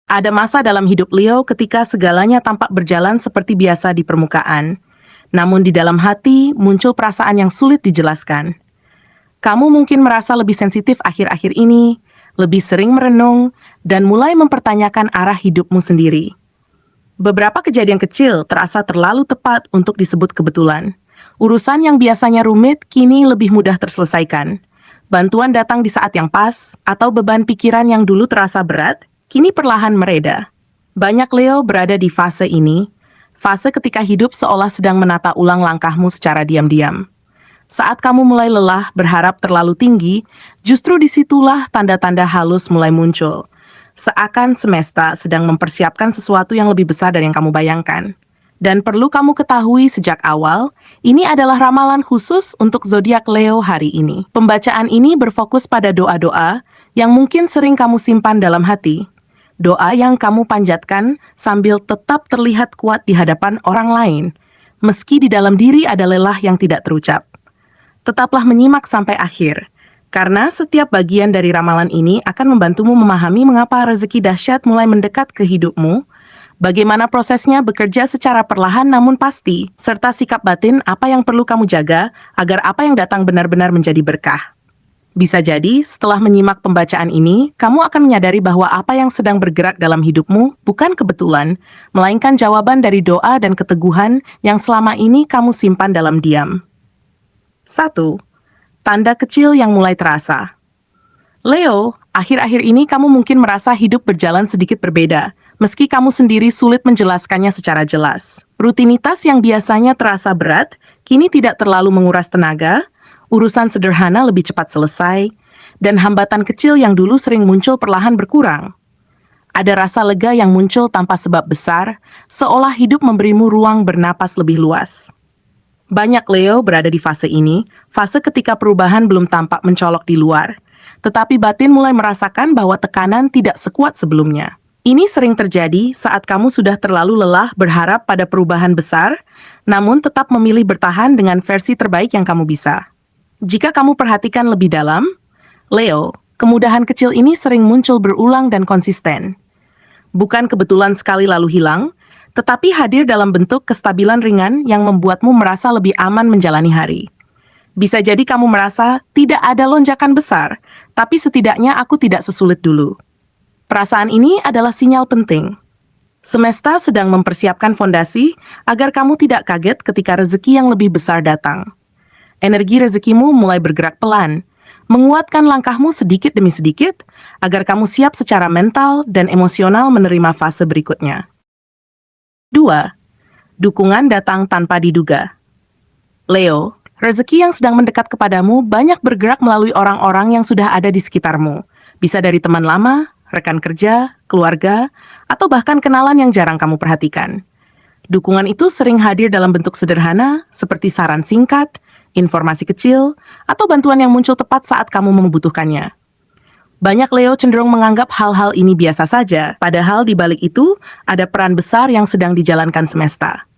Ada masa dalam hidup Leo ketika segalanya tampak berjalan seperti biasa di permukaan. Namun di dalam hati muncul perasaan yang sulit dijelaskan. Kamu mungkin merasa lebih sensitif akhir-akhir ini, lebih sering merenung, dan mulai mempertanyakan arah hidupmu sendiri. Beberapa kejadian kecil terasa terlalu tepat untuk disebut kebetulan. Urusan yang biasanya rumit kini lebih mudah terselesaikan. Bantuan datang di saat yang pas, atau beban pikiran yang dulu terasa berat, kini perlahan mereda. Banyak Leo berada di fase ini, fase ketika hidup seolah sedang menata ulang langkahmu secara diam-diam. Saat kamu mulai lelah berharap terlalu tinggi, justru disitulah tanda-tanda halus mulai muncul. Seakan semesta sedang mempersiapkan sesuatu yang lebih besar dari yang kamu bayangkan. Dan perlu kamu ketahui sejak awal, ini adalah ramalan khusus untuk zodiak Leo hari ini. Pembacaan ini berfokus pada doa-doa yang mungkin sering kamu simpan dalam hati. Doa yang kamu panjatkan sambil tetap terlihat kuat di hadapan orang lain, meski di dalam diri ada lelah yang tidak terucap. Tetaplah menyimak sampai akhir, karena setiap bagian dari ramalan ini akan membantumu memahami mengapa rezeki dahsyat mulai mendekat ke hidupmu, bagaimana prosesnya bekerja secara perlahan namun pasti, serta sikap batin apa yang perlu kamu jaga agar apa yang datang benar-benar menjadi berkah. Bisa jadi, setelah menyimak pembacaan ini, kamu akan menyadari bahwa apa yang sedang bergerak dalam hidupmu bukan kebetulan, melainkan jawaban dari doa dan keteguhan yang selama ini kamu simpan dalam diam. 1. Tanda kecil yang mulai terasa. Leo, akhir-akhir ini kamu mungkin merasa hidup berjalan sedikit berbeda, meski kamu sendiri sulit menjelaskannya secara jelas. Rutinitas yang biasanya terasa berat, kini tidak terlalu menguras tenaga, urusan sederhana lebih cepat selesai, dan hambatan kecil yang dulu sering muncul perlahan berkurang. Ada rasa lega yang muncul tanpa sebab besar, seolah hidup memberimu ruang bernapas lebih luas. Banyak Leo berada di fase ini, fase ketika perubahan belum tampak mencolok di luar, tetapi batin mulai merasakan bahwa tekanan tidak sekuat sebelumnya. Ini sering terjadi saat kamu sudah terlalu lelah berharap pada perubahan besar, namun tetap memilih bertahan dengan versi terbaik yang kamu bisa. Jika kamu perhatikan lebih dalam, Leo, kemudahan kecil ini sering muncul berulang dan konsisten. Bukan kebetulan sekali lalu hilang, tetapi hadir dalam bentuk kestabilan ringan yang membuatmu merasa lebih aman menjalani hari. Bisa jadi kamu merasa tidak ada lonjakan besar, tapi setidaknya aku tidak sesulit dulu. Perasaan ini adalah sinyal penting. Semesta sedang mempersiapkan fondasi agar kamu tidak kaget ketika rezeki yang lebih besar datang. Energi rezekimu mulai bergerak pelan, menguatkan langkahmu sedikit demi sedikit, agar kamu siap secara mental dan emosional menerima fase berikutnya. 2. Dukungan datang tanpa diduga. Leo, rezeki yang sedang mendekat kepadamu banyak bergerak melalui orang-orang yang sudah ada di sekitarmu. Bisa dari teman lama, rekan kerja, keluarga, atau bahkan kenalan yang jarang kamu perhatikan. Dukungan itu sering hadir dalam bentuk sederhana, seperti saran singkat, informasi kecil, atau bantuan yang muncul tepat saat kamu membutuhkannya. Banyak Leo cenderung menganggap hal-hal ini biasa saja, padahal di balik itu ada peran besar yang sedang dijalankan semesta.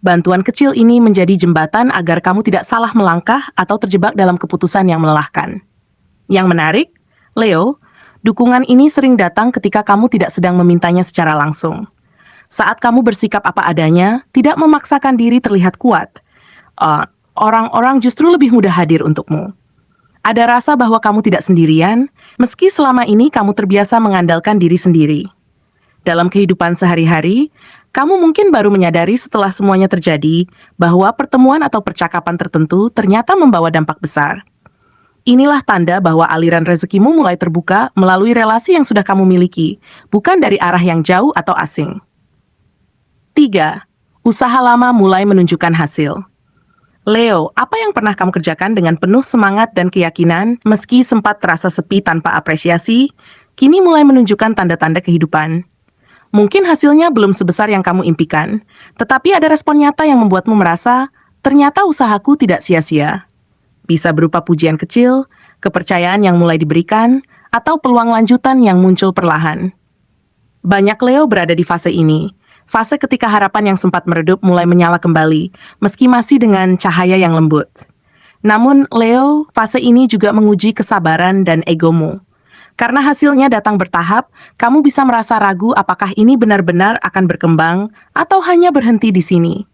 Bantuan kecil ini menjadi jembatan agar kamu tidak salah melangkah atau terjebak dalam keputusan yang melelahkan. Yang menarik, Leo, dukungan ini sering datang ketika kamu tidak sedang memintanya secara langsung. Saat kamu bersikap apa adanya, tidak memaksakan diri terlihat kuat, orang-orang justru lebih mudah hadir untukmu. Ada rasa bahwa kamu tidak sendirian, meski selama ini kamu terbiasa mengandalkan diri sendiri. Dalam kehidupan sehari-hari, kamu mungkin baru menyadari setelah semuanya terjadi bahwa pertemuan atau percakapan tertentu ternyata membawa dampak besar. Inilah tanda bahwa aliran rezekimu mulai terbuka melalui relasi yang sudah kamu miliki, bukan dari arah yang jauh atau asing. 3. Usaha lama mulai menunjukkan hasil. Leo, apa yang pernah kamu kerjakan dengan penuh semangat dan keyakinan, meski sempat terasa sepi tanpa apresiasi, kini mulai menunjukkan tanda-tanda kehidupan. Mungkin hasilnya belum sebesar yang kamu impikan, tetapi ada respon nyata yang membuatmu merasa, ternyata usahaku tidak sia-sia. Bisa berupa pujian kecil, kepercayaan yang mulai diberikan, atau peluang lanjutan yang muncul perlahan. Banyak Leo berada di fase ini. Fase ketika harapan yang sempat meredup mulai menyala kembali, meski masih dengan cahaya yang lembut. Namun, Leo, fase ini juga menguji kesabaran dan egomu. Karena hasilnya datang bertahap, kamu bisa merasa ragu apakah ini benar-benar akan berkembang atau hanya berhenti di sini.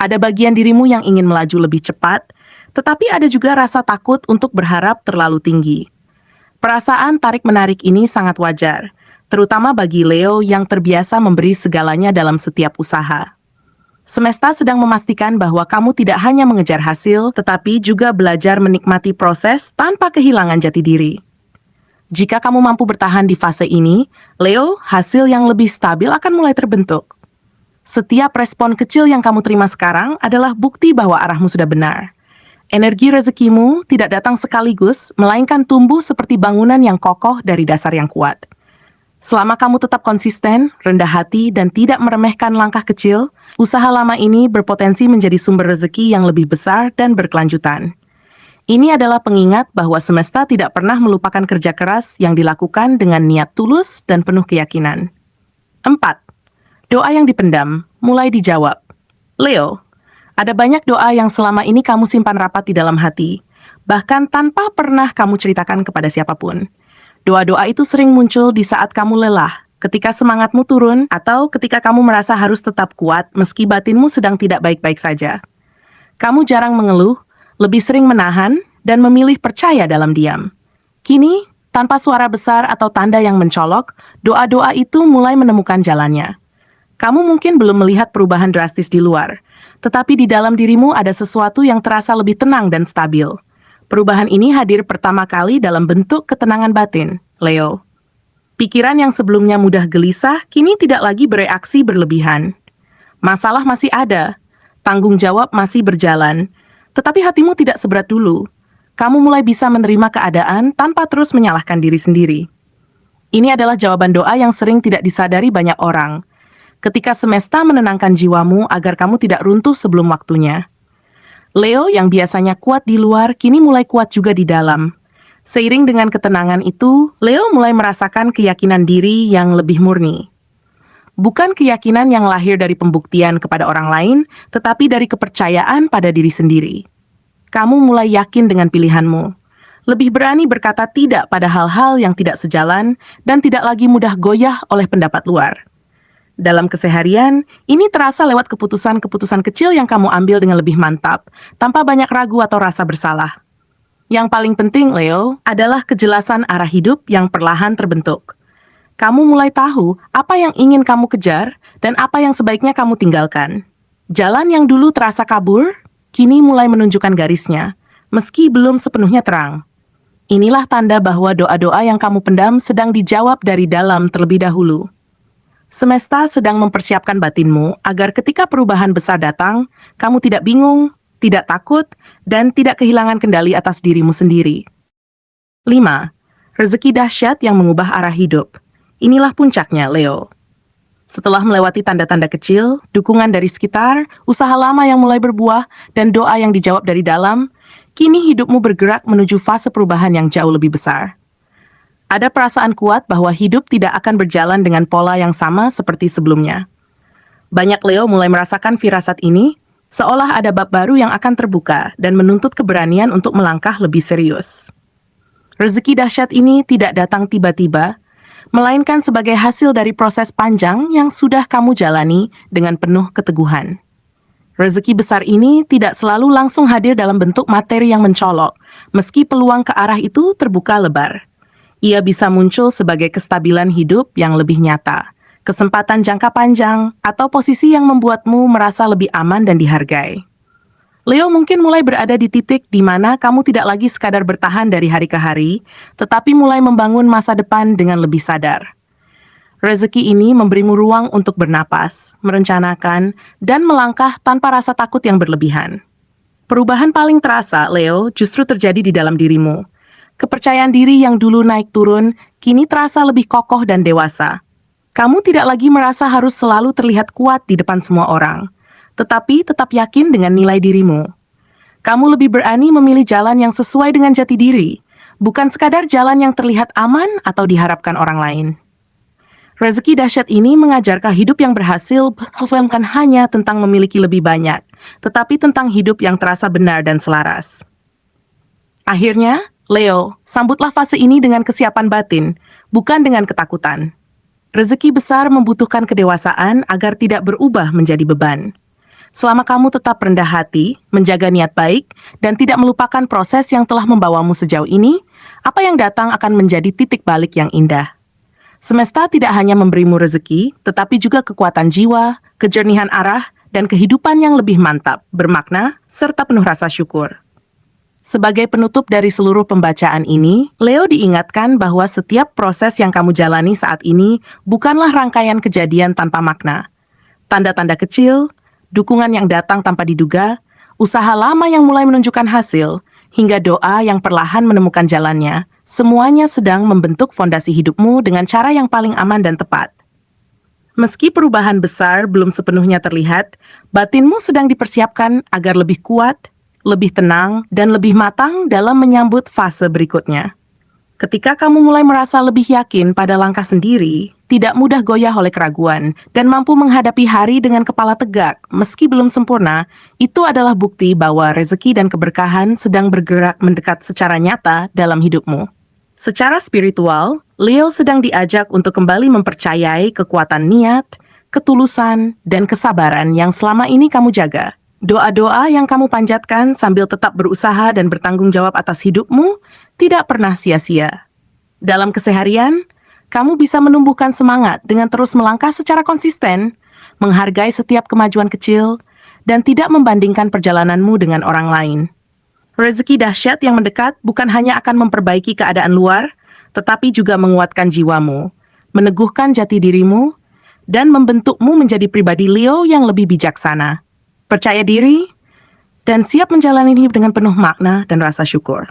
Ada bagian dirimu yang ingin melaju lebih cepat, tetapi ada juga rasa takut untuk berharap terlalu tinggi. Perasaan tarik-menarik ini sangat wajar, terutama bagi Leo yang terbiasa memberi segalanya dalam setiap usaha. Semesta sedang memastikan bahwa kamu tidak hanya mengejar hasil, tetapi juga belajar menikmati proses tanpa kehilangan jati diri. Jika kamu mampu bertahan di fase ini, Leo, hasil yang lebih stabil akan mulai terbentuk. Setiap respon kecil yang kamu terima sekarang adalah bukti bahwa arahmu sudah benar. Energi rezekimu tidak datang sekaligus, melainkan tumbuh seperti bangunan yang kokoh dari dasar yang kuat. Selama kamu tetap konsisten, rendah hati, dan tidak meremehkan langkah kecil, usaha lama ini berpotensi menjadi sumber rezeki yang lebih besar dan berkelanjutan. Ini adalah pengingat bahwa semesta tidak pernah melupakan kerja keras yang dilakukan dengan niat tulus dan penuh keyakinan. 4. Doa yang dipendam, mulai dijawab. Leo, ada banyak doa yang selama ini kamu simpan rapat di dalam hati, bahkan tanpa pernah kamu ceritakan kepada siapapun. Doa-doa itu sering muncul di saat kamu lelah, ketika semangatmu turun, atau ketika kamu merasa harus tetap kuat meski batinmu sedang tidak baik-baik saja. Kamu jarang mengeluh, lebih sering menahan, dan memilih percaya dalam diam. Kini, tanpa suara besar atau tanda yang mencolok, doa-doa itu mulai menemukan jalannya. Kamu mungkin belum melihat perubahan drastis di luar, tetapi di dalam dirimu ada sesuatu yang terasa lebih tenang dan stabil. Perubahan ini hadir pertama kali dalam bentuk ketenangan batin, Leo. Pikiran yang sebelumnya mudah gelisah, kini tidak lagi bereaksi berlebihan. Masalah masih ada, tanggung jawab masih berjalan, tetapi hatimu tidak seberat dulu. Kamu mulai bisa menerima keadaan tanpa terus menyalahkan diri sendiri. Ini adalah jawaban doa yang sering tidak disadari banyak orang. Ketika semesta menenangkan jiwamu agar kamu tidak runtuh sebelum waktunya. Leo yang biasanya kuat di luar, kini mulai kuat juga di dalam. Seiring dengan ketenangan itu, Leo mulai merasakan keyakinan diri yang lebih murni. Bukan keyakinan yang lahir dari pembuktian kepada orang lain, tetapi dari kepercayaan pada diri sendiri. Kamu mulai yakin dengan pilihanmu, lebih berani berkata tidak pada hal-hal yang tidak sejalan, dan tidak lagi mudah goyah oleh pendapat luar. Dalam keseharian, ini terasa lewat keputusan-keputusan kecil yang kamu ambil dengan lebih mantap, tanpa banyak ragu atau rasa bersalah. Yang paling penting, Leo, adalah kejelasan arah hidup yang perlahan terbentuk. Kamu mulai tahu apa yang ingin kamu kejar dan apa yang sebaiknya kamu tinggalkan. Jalan yang dulu terasa kabur, kini mulai menunjukkan garisnya, meski belum sepenuhnya terang. Inilah tanda bahwa doa-doa yang kamu pendam sedang dijawab dari dalam terlebih dahulu. Semesta sedang mempersiapkan batinmu agar ketika perubahan besar datang, kamu tidak bingung, tidak takut, dan tidak kehilangan kendali atas dirimu sendiri. 5. Rezeki dahsyat yang mengubah arah hidup. Inilah puncaknya, Leo. Setelah melewati tanda-tanda kecil, dukungan dari sekitar, usaha lama yang mulai berbuah, dan doa yang dijawab dari dalam, kini hidupmu bergerak menuju fase perubahan yang jauh lebih besar. Ada perasaan kuat bahwa hidup tidak akan berjalan dengan pola yang sama seperti sebelumnya. Banyak Leo mulai merasakan firasat ini, seolah ada bab baru yang akan terbuka dan menuntut keberanian untuk melangkah lebih serius. Rezeki dahsyat ini tidak datang tiba-tiba, melainkan sebagai hasil dari proses panjang yang sudah kamu jalani dengan penuh keteguhan. Rezeki besar ini tidak selalu langsung hadir dalam bentuk materi yang mencolok, meski peluang ke arah itu terbuka lebar. Ia bisa muncul sebagai kestabilan hidup yang lebih nyata, kesempatan jangka panjang, atau posisi yang membuatmu merasa lebih aman dan dihargai. Leo mungkin mulai berada di titik di mana kamu tidak lagi sekadar bertahan dari hari ke hari, tetapi mulai membangun masa depan dengan lebih sadar. Rezeki ini memberimu ruang untuk bernapas, merencanakan, dan melangkah tanpa rasa takut yang berlebihan. Perubahan paling terasa, Leo, justru terjadi di dalam dirimu. Kepercayaan diri yang dulu naik turun, kini terasa lebih kokoh dan dewasa. Kamu tidak lagi merasa harus selalu terlihat kuat di depan semua orang, tetapi tetap yakin dengan nilai dirimu. Kamu lebih berani memilih jalan yang sesuai dengan jati diri, bukan sekadar jalan yang terlihat aman atau diharapkan orang lain. Rezeki dahsyat ini mengajarkan hidup yang berhasil bukan hanya tentang memiliki lebih banyak, tetapi tentang hidup yang terasa benar dan selaras. Akhirnya, Leo, sambutlah fase ini dengan kesiapan batin, bukan dengan ketakutan. Rezeki besar membutuhkan kedewasaan agar tidak berubah menjadi beban. Selama kamu tetap rendah hati, menjaga niat baik, dan tidak melupakan proses yang telah membawamu sejauh ini, apa yang datang akan menjadi titik balik yang indah. Semesta tidak hanya memberimu rezeki, tetapi juga kekuatan jiwa, kejernihan arah, dan kehidupan yang lebih mantap, bermakna, serta penuh rasa syukur. Sebagai penutup dari seluruh pembacaan ini, Leo diingatkan bahwa setiap proses yang kamu jalani saat ini bukanlah rangkaian kejadian tanpa makna. Tanda-tanda kecil, dukungan yang datang tanpa diduga, usaha lama yang mulai menunjukkan hasil, hingga doa yang perlahan menemukan jalannya, semuanya sedang membentuk fondasi hidupmu dengan cara yang paling aman dan tepat. Meski perubahan besar belum sepenuhnya terlihat, batinmu sedang dipersiapkan agar lebih kuat, lebih tenang, dan lebih matang dalam menyambut fase berikutnya. Ketika kamu mulai merasa lebih yakin pada langkah sendiri, tidak mudah goyah oleh keraguan, dan mampu menghadapi hari dengan kepala tegak, meski belum sempurna, itu adalah bukti bahwa rezeki dan keberkahan sedang bergerak mendekat secara nyata dalam hidupmu. Secara spiritual, Leo sedang diajak untuk kembali mempercayai kekuatan niat, ketulusan, dan kesabaran yang selama ini kamu jaga. Doa-doa yang kamu panjatkan sambil tetap berusaha dan bertanggung jawab atas hidupmu tidak pernah sia-sia. Dalam keseharian, kamu bisa menumbuhkan semangat dengan terus melangkah secara konsisten, menghargai setiap kemajuan kecil, dan tidak membandingkan perjalananmu dengan orang lain. Rezeki dahsyat yang mendekat bukan hanya akan memperbaiki keadaan luar, tetapi juga menguatkan jiwamu, meneguhkan jati dirimu, dan membentukmu menjadi pribadi Leo yang lebih bijaksana. Percaya diri, dan siap menjalani hidup dengan penuh makna dan rasa syukur.